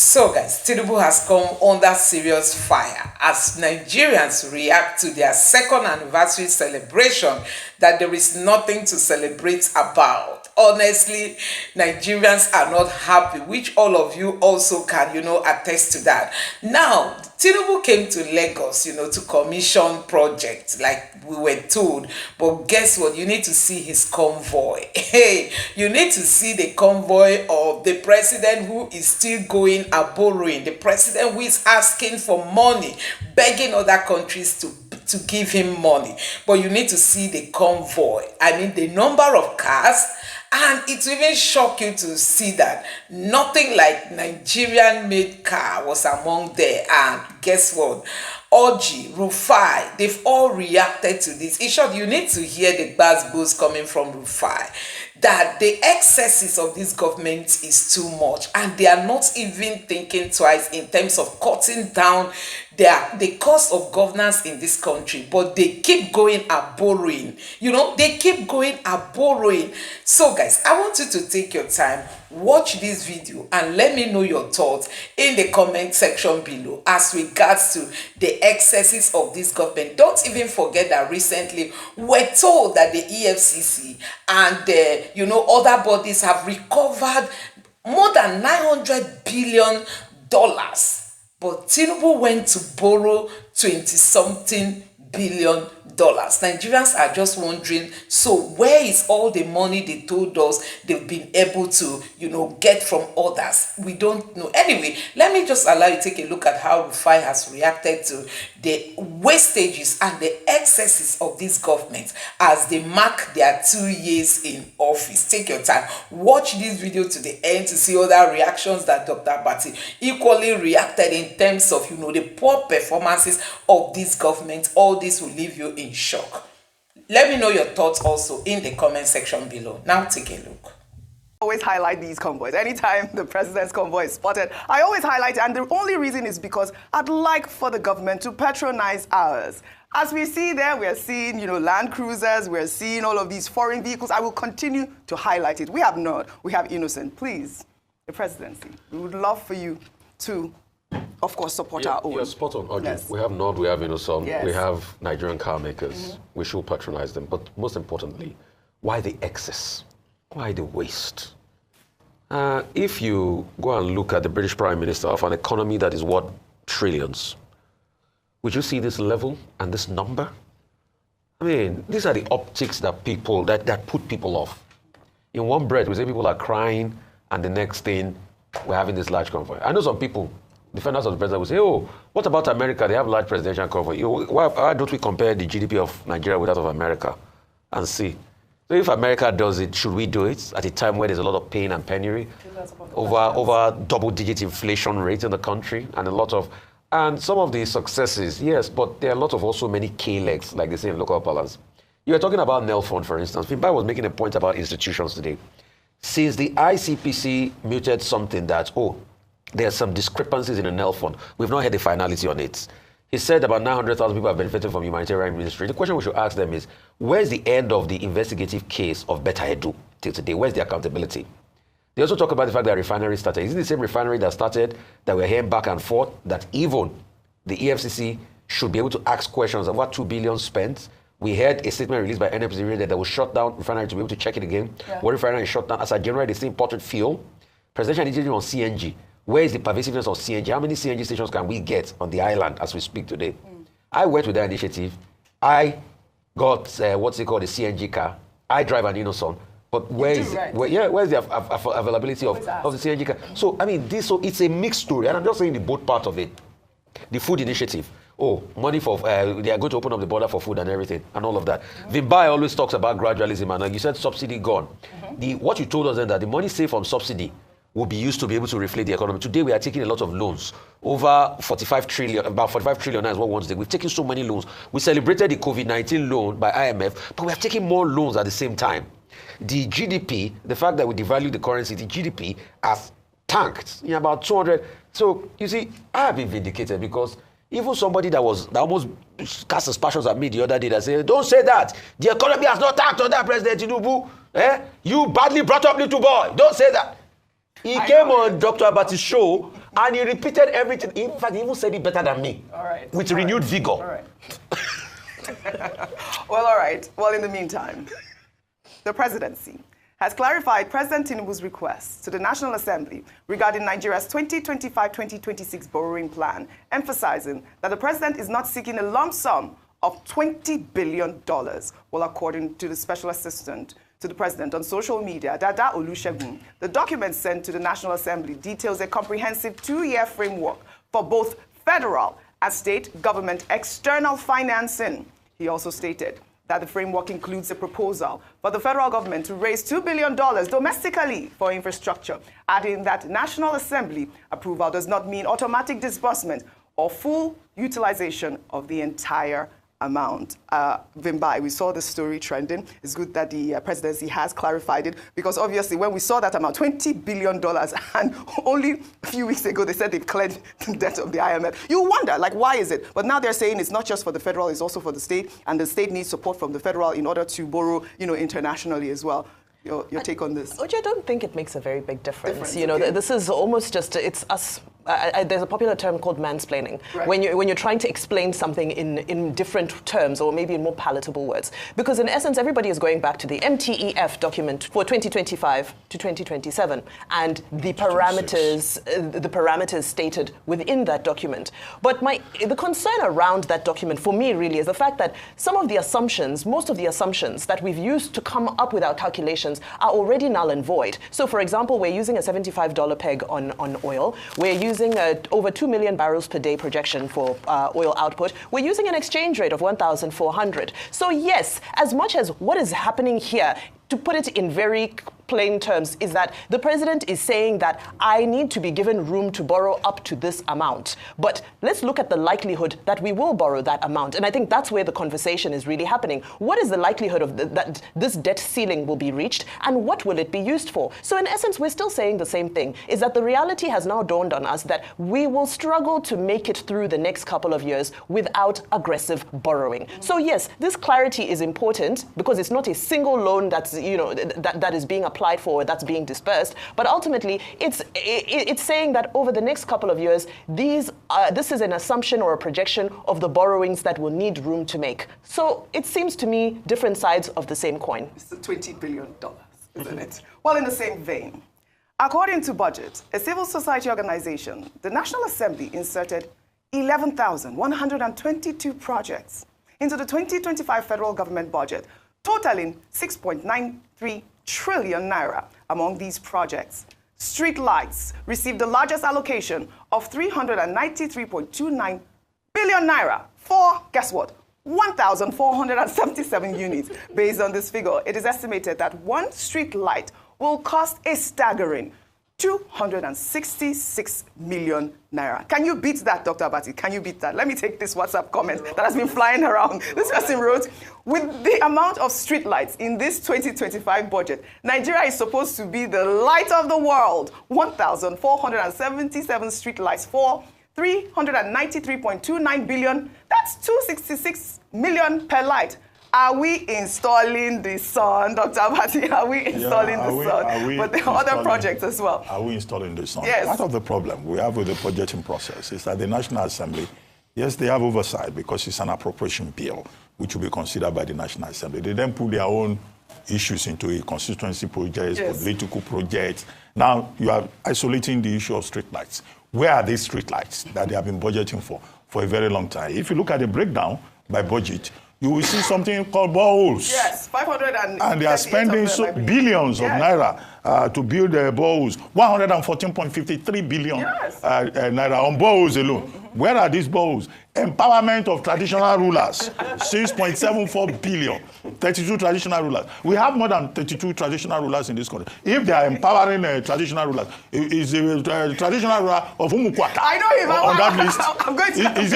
So guys, Tinubu has come under serious fire as Nigerians react to their second anniversary celebration that there is nothing to celebrate about. Honestly, Nigerians are not happy, which all of you also can, attest to that. Now, Tinubu came to Lagos, to commission projects like we were told. But guess what? You need to see his convoy. Hey, you need to see the convoy of the president who is still going a borrowing, the president who is asking for money, begging other countries to give him money. But you need to see the convoy. I mean, the number of cars. And it will even shock you to see that nothing like Nigerian-made car was among there. And guess what? Oji, Rufai, they've all reacted to this. In short, you need to hear the buzz coming from Rufai that the excesses of this government is too much, and they are not even thinking twice in terms of cutting down the cost of governance in this country. But they keep going and borrowing. They keep going and borrowing. So guys, I want you to take your time, watch this video, and let me know your thoughts in the comment section below as regards to the excesses of this government. Don't even forget that recently we're told that the EFCC and other bodies have recovered more than $900 billion. But Tinubu went to borrow 20-something billion. Nigerians are just wondering, so where is all the money they told us they've been able to, get from others? We don't know. Anyway, let me just allow you to take a look at how Rufai has reacted to the wastages and the excesses of this government as they mark their 2 years in office. Take your time. Watch this video to the end to see other reactions that Dr. Abati equally reacted in terms of, the poor performances of this government. All this will leave you in shock. Let me know your thoughts also in the comment section below. Now take a look. Always highlight these convoys. Anytime the president's convoy is spotted, I always highlight it, and the only reason is because I'd like for the government to patronize ours. As we see there, we're seeing, Land Cruisers, we're seeing all of these foreign vehicles. I will continue to highlight it. We have not, we have innocent. Please, the presidency, we would love for you to, of course, support our own. You're spot on, Audrey. Yes. We have Nord, we have Innocent, Yes. we have Nigerian car makers. We should patronize them. But most importantly, why the excess? Why the waste? If you go and look at the British Prime Minister of an economy that is worth trillions, would you see this level and this number? I mean, these are the optics that that put people off. In one breath, we say people are crying, and the next thing, we're having this large convoy. I know some people, defenders of the president, will say, oh, what about America? They have large presidential convoy. Why don't we compare the GDP of Nigeria with that of America and see? So if America does it, should we do it at a time where there's a lot of pain and penury, over double-digit inflation rate in the country, and some of the successes, yes, but there are a lot of also many K-legs, like they say in local parlance. You were talking about Nelfond, for instance. Finbai was making a point about institutions today. Since the ICPC muted something that, there are some discrepancies in the Nelfond, we've not had the finality on it. He said about 900,000 people have benefited from humanitarian ministry. The question we should ask them is, where's the end of the investigative case of Beta Edu till today? Where's the accountability? They also talk about the fact that refinery started. Is it the same refinery that started, that we're hearing back and forth, that even the EFCC should be able to ask questions of what 2 billion spent? We heard a statement released by NFPC that will shut down refinery to be able to check it again. Yeah. What refinery is shut down? As a general, they still imported fuel. Presidential initiative on CNG. Where is the pervasiveness of CNG? How many CNG stations can we get on the island as we speak today? I went with that initiative. I got, the CNG car. I drive an Innocent. But where's the availability of the CNG car? So, I mean, it's a mixed story. And I'm just saying the both part of it. The food initiative. Money for, they are going to open up the border for food and everything, and all of that. Finbai always talks about gradualism, and like you said, subsidy gone. What you told us then, that the money saved from subsidy will be used to be able to reflate the economy. Today, we are taking a lot of loans. Over 45 trillion, about 45 trillion is what we want to take. We've taken so many loans. We celebrated the COVID-19 loan by IMF, but we have taken more loans at the same time. The GDP, the fact that we devalued the currency, the GDP has tanked in about 200. So, you see, I have been vindicated because even somebody that almost cast aspersions at me the other day that said, don't say that. The economy has not tanked on that, President Tinubu. You badly brought up little boy. Don't say that. He came on Dr. Abati's show And he repeated everything. In fact, he even said it better than me. All right. With renewed vigor. All right. Well, all right. Well, in the meantime, the presidency has clarified President Tinubu's request to the National Assembly regarding Nigeria's 2025-2026 borrowing plan, emphasizing that the president is not seeking a lump sum of $20 billion. Well, according to the special assistant to the president on social media, Dada Olusegun, the document sent to the National Assembly details a comprehensive 2-year framework for both federal and state government external financing. He also stated that the framework includes a proposal for the federal government to raise $2 billion domestically for infrastructure, adding that National Assembly approval does not mean automatic disbursement or full utilization of the entire amount. Vimbai, we saw the story trending. It's good that the presidency has clarified it, because obviously when we saw that amount, $20 billion, and only a few weeks ago they said they've cleared the debt of the IMF. You wonder, like, why is it? But now they're saying it's not just for the federal, it's also for the state, and the state needs support from the federal in order to borrow, internationally as well. Your take on this? Oje, I don't think it makes a very big difference. Okay. This is almost just, it's us. There's a popular term called mansplaining, right, when you're trying to explain something in different terms or maybe in more palatable words. Because in essence, everybody is going back to the MTEF document for 2025 to 2027 and the parameters stated within that document. But the concern around that document for me really is the fact that some of the assumptions, most of the assumptions that we've used to come up with our calculations are already null and void. So for example, we're using a $75 peg on oil. We're using over 2 million barrels per day projection for oil output. We're using an exchange rate of 1,400. So yes, as much as what is happening here, to put it in very plain terms, is that the president is saying that I need to be given room to borrow up to this amount. But let's look at the likelihood that we will borrow that amount. And I think that's where the conversation is really happening. What is the likelihood of that this debt ceiling will be reached, and what will it be used for? So in essence, we're still saying the same thing, is that the reality has now dawned on us that we will struggle to make it through the next couple of years without aggressive borrowing. So yes, this clarity is important because it's not a single loan that's that is being applied for, that's being dispersed, but ultimately it's saying that over the next couple of years, this is an assumption or a projection of the borrowings that will need room to make. So it seems to me different sides of the same coin. It's the $20 billion, isn't it? Well, in the same vein, according to budget, a civil society organization, the National Assembly inserted 11,122 projects into the 2025 federal government budget, totaling 6.93 trillion naira. Among these projects, street lights received the largest allocation of 393.29 billion naira for, guess what, 1,477 units. Based on this figure, it is estimated that one street light will cost a staggering 266 million naira. Can you beat that, Dr. Abati? Can you beat that? Let me take this WhatsApp comment that has been flying around. This person wrote, with the amount of streetlights in this 2025 budget, Nigeria is supposed to be the light of the world. 1,477 streetlights for 393.29 billion. That's 266 million per light. Are we installing the sun, Dr. Abati? Are we installing the sun? But there are other projects as well. Are we installing the sun? Yes. Part of the problem we have with the budgeting process is that the National Assembly, yes, they have oversight because it's an appropriation bill, which will be considered by the National Assembly. They then put their own issues into it, constituency projects, political projects. Now you are isolating the issue of streetlights. Where are these streetlights that they have been budgeting for a very long time? If you look at the breakdown by budget, you will see something called boreholes. Yes, 500 and they are spending billions of naira to build boreholes. 114.53 billion naira on boreholes alone. Where are these boreholes? Empowerment of traditional rulers, 6.74 billion. 32 traditional rulers. We have more than 32 traditional rulers in this country. If they are empowering traditional rulers, is the traditional ruler of Umukwaka I know him on that list? I'm going to Is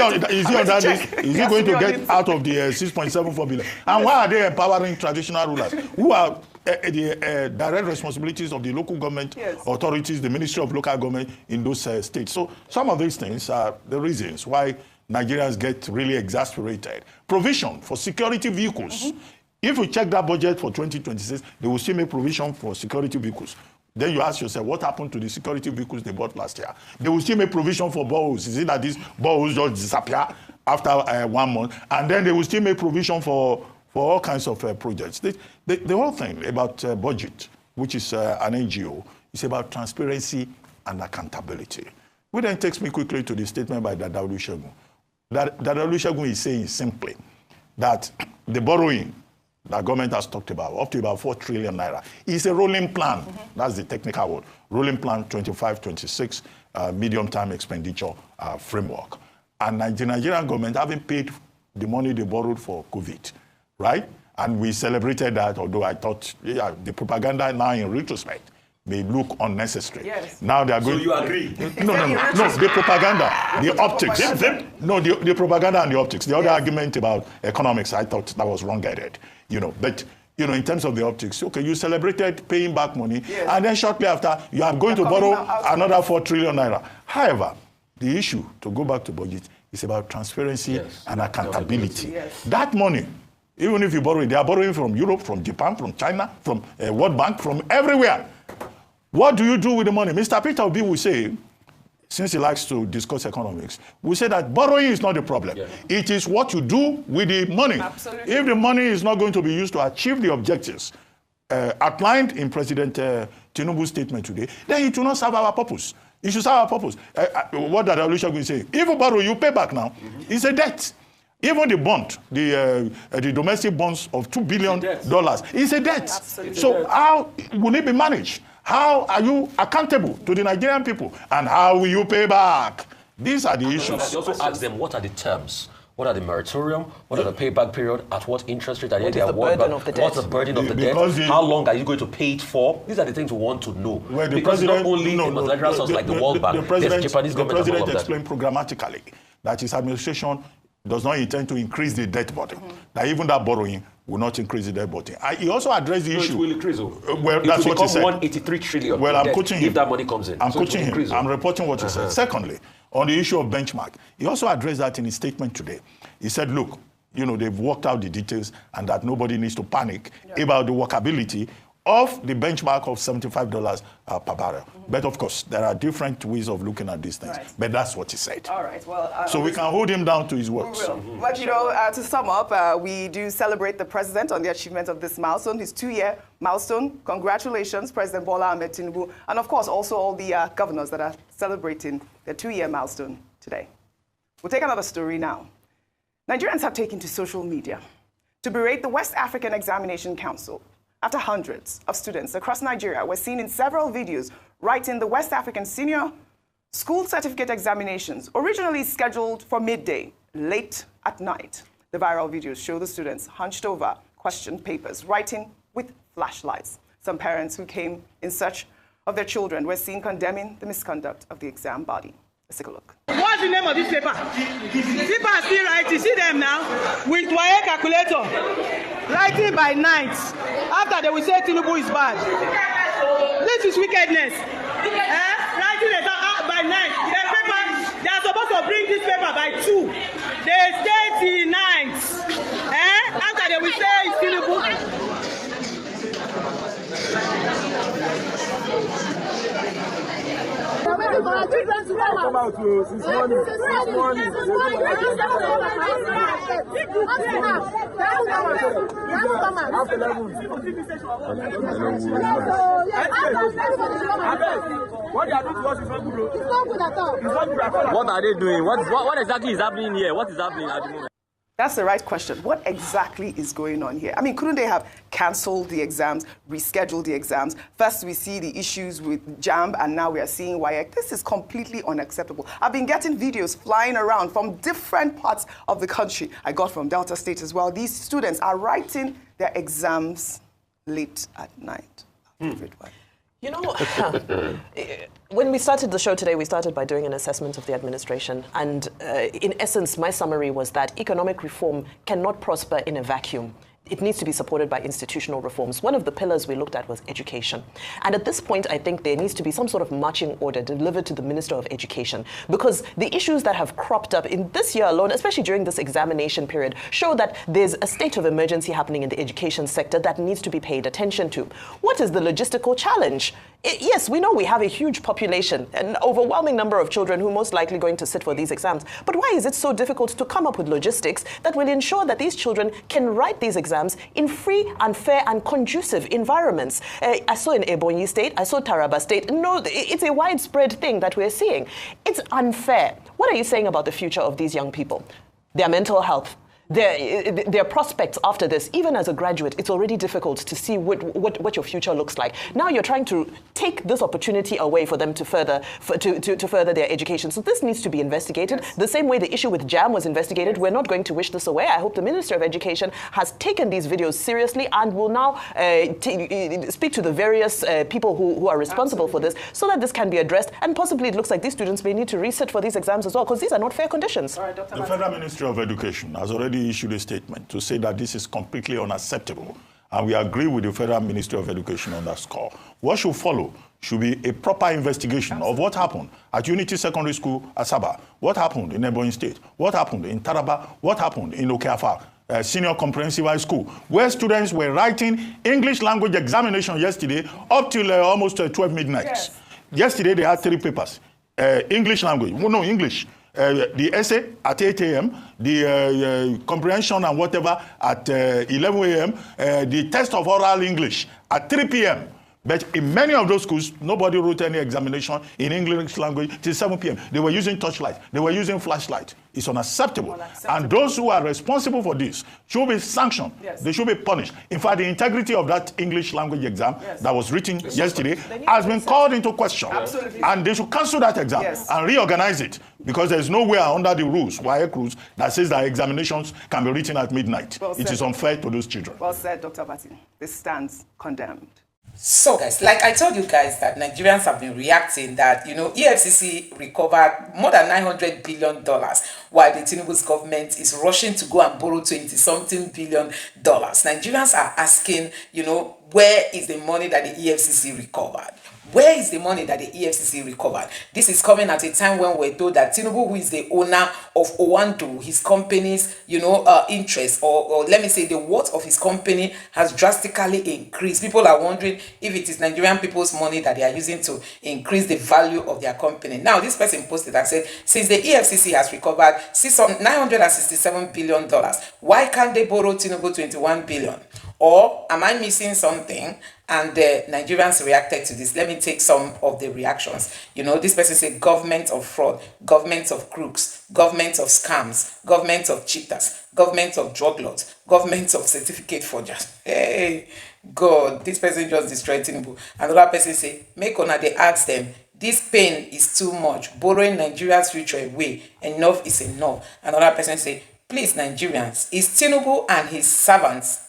he on that list? Is he going to get out of the 6.74 billion? And why are they empowering traditional rulers who are the direct responsibilities of the local government authorities, the Ministry of Local Government in those states? So some of these things are the reasons why Nigerians get really exasperated. Provision for security vehicles. If we check that budget for 2026, they will still make provision for security vehicles. Then you ask yourself, what happened to the security vehicles they bought last year? They will still make provision for boreholes. Is it that these boreholes just disappear after 1 month? And then they will still make provision for all kinds of projects. The whole thing about budget, which is an NGO, is about transparency and accountability. Which then takes me quickly to the statement by Dada Olusegun. Dada Olusegun is saying simply that the borrowing that government has talked about, up to about 4 trillion naira, is a rolling plan. That's the technical word. Rolling plan 25-26 medium-term expenditure framework. And the Nigerian government haven't paid the money they borrowed for COVID, right? And we celebrated that, although I thought the propaganda now in retrospect may look unnecessary. Yes. Now they are going. So you agree? No, the propaganda, the optics. No, the propaganda and the optics. The other argument about economics, I thought that was wrong-guided. But in terms of the optics, okay, you celebrated paying back money, and then shortly after, you are going to borrow another 4 trillion naira. However, the issue, to go back to budget, is about transparency and accountability. Yes. That money, even if you borrow it, they are borrowing from Europe, from Japan, from China, from World Bank, from everywhere. What do you do with the money? Mr. Peter Obi will say, since he likes to discuss economics, we say that borrowing is not the problem. Yeah. It is what you do with the money. Absolutely. If the money is not going to be used to achieve the objectives outlined in President Tinubu's statement today, then it will not serve our purpose. It should serve our purpose. What Dada Olusegun is saying, if you borrow, you pay back now. It's a debt. Even the bond, the domestic bonds of $2 billion, is a debt. Absolutely. So how will it be managed? How are you accountable to the Nigerian people? And how will you pay back? These are the issues. You also ask them, what are the terms? What are the moratorium? What are the payback period? At what interest rate are they awarded? What's the burden of the debt? How long are you going to pay it for? These are the things we want to know. Well, because not only the multilateral source like the World Bank, there's Japanese government. The president explained programmatically that his administration does not intend to increase the debt burden. That even that borrowing will not increase the debt burden. He also addressed the issue. It will increase. Well, it that's will what he said. 183 trillion. Well, I'm quoting him. If that money comes in. I'm quoting him. I'm reporting what he said. Secondly, on the issue of benchmark, he also addressed that in his statement today. He said, look, they've worked out the details and that nobody needs to panic about the workability of the benchmark of $75 per barrel. But of course, there are different ways of looking at these things. Right. But that's what he said. All right. Well, so we can hold him down to his words. But to sum up, we do celebrate the president on the achievement of this milestone, his 2-year milestone. Congratulations, President Bola Ahmed Tinubu, and of course also all the governors that are celebrating their 2-year milestone today. We'll take another story now. Nigerians have taken to social media to berate the West African Examination Council after hundreds of students across Nigeria were seen in several videos writing the West African Senior School Certificate Examinations, originally scheduled for midday, late at night. The viral videos show the students hunched over question papers, writing with flashlights. Some parents who came in search of their children were seen condemning the misconduct of the exam body. Let's take a look. What's the name of this paper? People are still writing. See them now with wire calculator. Writing by night. After they will say Tinubu is bad. This is wickedness. Writing by night. The paper, they are supposed to bring this paper by 2. They stay till night. After they will say it's Tinubu. We're waiting for our children to come out. Since morning. What they are doing to us is not good. It's not good at all. It's not good at all. What are they doing? What exactly is happening here? What is happening at the moment? That's the right question. What exactly is going on here? I mean, couldn't they have cancelled the exams, rescheduled the exams? First, we see the issues with JAMB, and now we are seeing WAEC. This is completely unacceptable. I've been getting videos flying around from different parts of the country. I got from Delta State as well. These students are writing their exams late at night. You know, when we started the show today, we started by doing an assessment of the administration. And in essence, my summary was that economic reform cannot prosper in a vacuum. it needs to be supported by institutional reforms. One of the pillars we looked at was education. And at this point, I think there needs to be some sort of marching order delivered to the Minister of Education, because the issues that have cropped up in this year alone, especially during this examination period, show that there's a state of emergency happening in the education sector that needs to be paid attention to. What is the logistical challenge? Yes, we know we have a huge population, an overwhelming number of children who are most likely going to sit for these exams. But why is it so difficult to come up with logistics that will ensure that these children can write these exams in free and fair and conducive environments? I saw in Ebonyi State, I saw Taraba State. No, it's a widespread thing that we're seeing. It's unfair. What are you saying about the future of these young people? Their mental health, their prospects after this. Even as a graduate, it's already difficult to see what your future looks like. Now you're trying to take this opportunity away for them to further their education. So this needs to be investigated. Yes. The same way the issue with JAM was investigated. Yes. We're not going to wish this away. I hope the Minister of Education has taken these videos seriously and will now speak to the various people who are responsible for this, so that this can be addressed. And possibly it looks like these students may need to resit for these exams as well, because these are not fair conditions. All right, Dr. The Federal Ministry of Education has already issued a statement to say that this is completely unacceptable, and we agree with the Federal Ministry of Education on that score. What should follow should be a proper investigation of what happened at Unity Secondary School, Asaba, what happened in Ebonyi State, what happened in Taraba, what happened in Okeafa Senior Comprehensive High School, where students were writing English language examination yesterday up till almost 12 midnight. Yes. Yesterday they had 3 papers. English language, English. The essay at 8 a.m., the comprehension and whatever at 11 a.m., the test of oral English at 3 p.m. But in many of those schools, nobody wrote any examination in English language till 7 p.m. They were using torchlight. They were using flashlight. It's unacceptable. And those who are responsible for this should be sanctioned. Yes. They should be punished. In fact, the integrity of that English language exam that was written yesterday has been called into question. Absolutely. And they should cancel that exam and reorganize it, because there's nowhere under the rules, WAEC rules, that says that examinations can be written at midnight. Well said. It is unfair to those children. Well said, Dr. Abati. This stands condemned. So guys, like I told you guys that Nigerians have been reacting that, EFCC recovered more than $900 billion, while the Tinubu's government is rushing to go and borrow 20-something billion. Nigerians are asking, where is the money that the EFCC recovered? Where is the money that the EFCC recovered? This is coming at a time when we're told that Tinubu, who is the owner of Owandu, his company's, interest, or let me say the worth of his company has drastically increased. People are wondering if it is Nigerian people's money that they are using to increase the value of their company. Now, this person posted and said, since the EFCC has recovered $967 billion, why can't they borrow Tinubu 21 billion? Or am I missing something? And the Nigerians reacted to this. Let me take some of the reactions. This person said government of fraud, government of crooks, government of scams, government of cheaters, government of drug lords, government of certificate forgers. Hey, God, this person just destroyed Tinubu. Another person say, make una they ask them, this pain is too much. Borrowing Nigeria's future away. Enough is enough. Another person say, please Nigerians, is Tinubu and his servants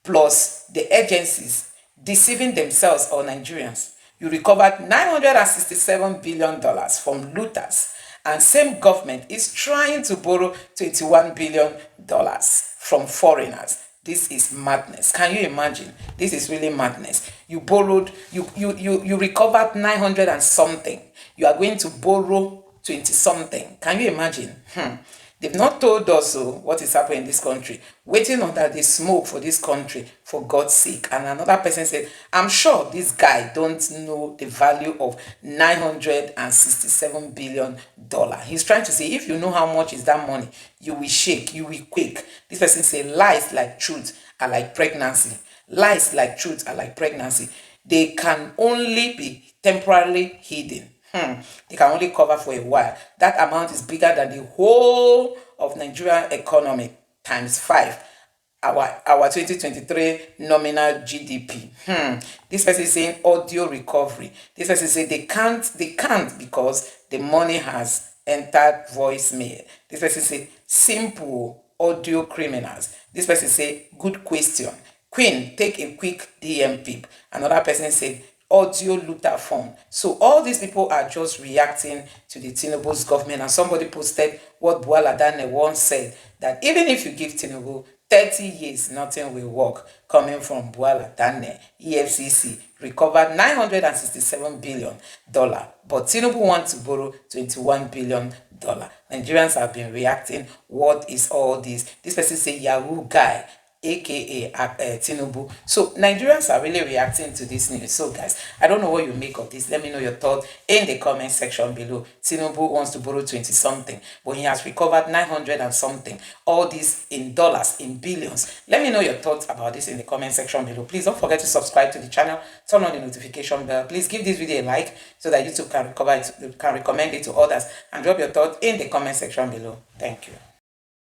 plus the agencies deceiving themselves or Nigerians? You recovered $967 billion from looters, and same government is trying to borrow $21 billion from foreigners. This is madness. Can you imagine? This is really madness. You borrowed, you recovered 900 and something. You are going to borrow 20 something. Can you imagine? They've not told us what is happening in this country. Waiting under the smoke for this country, for God's sake. And another person said, I'm sure this guy don't know the value of $967 billion. He's trying to say, if you know how much is that money, you will shake, you will quake. This person said, lies like truth are like pregnancy. Lies like truth are like pregnancy. They can only be temporarily hidden. They can only cover for a while. That amount is bigger than the whole of Nigerian economy times 5. Our 2023 nominal GDP. This person is saying audio recovery. This person is saying they can't because the money has entered voicemail. This person say simple audio criminals. This person say good question. Queen, take a quick DM peep. Another person said audio looter phone. So all these people are just reacting to the Tinubu's government. And somebody posted what Bualadane once said, that even if you give Tinubu 30 years, nothing will work. Coming from Buala Dane, EFCC recovered $967 billion, but Tinubu wants to borrow $21 billion. Nigerians have been reacting. What is all this? This person say Yahoo guy, aka Tinubu. So Nigerians are really reacting to this news. So guys, I don't know what you make of this. Let me know your thoughts in the comment section below. Tinubu wants to borrow 20 something, but he has recovered 900 and something. All this in dollars, in billions. Let me know your thoughts about this in the comment section below. Please don't forget to subscribe to the channel, turn on the notification bell. Please give this video a like so that YouTube can recommend it to others, and drop your thoughts in the comment section below. Thank you.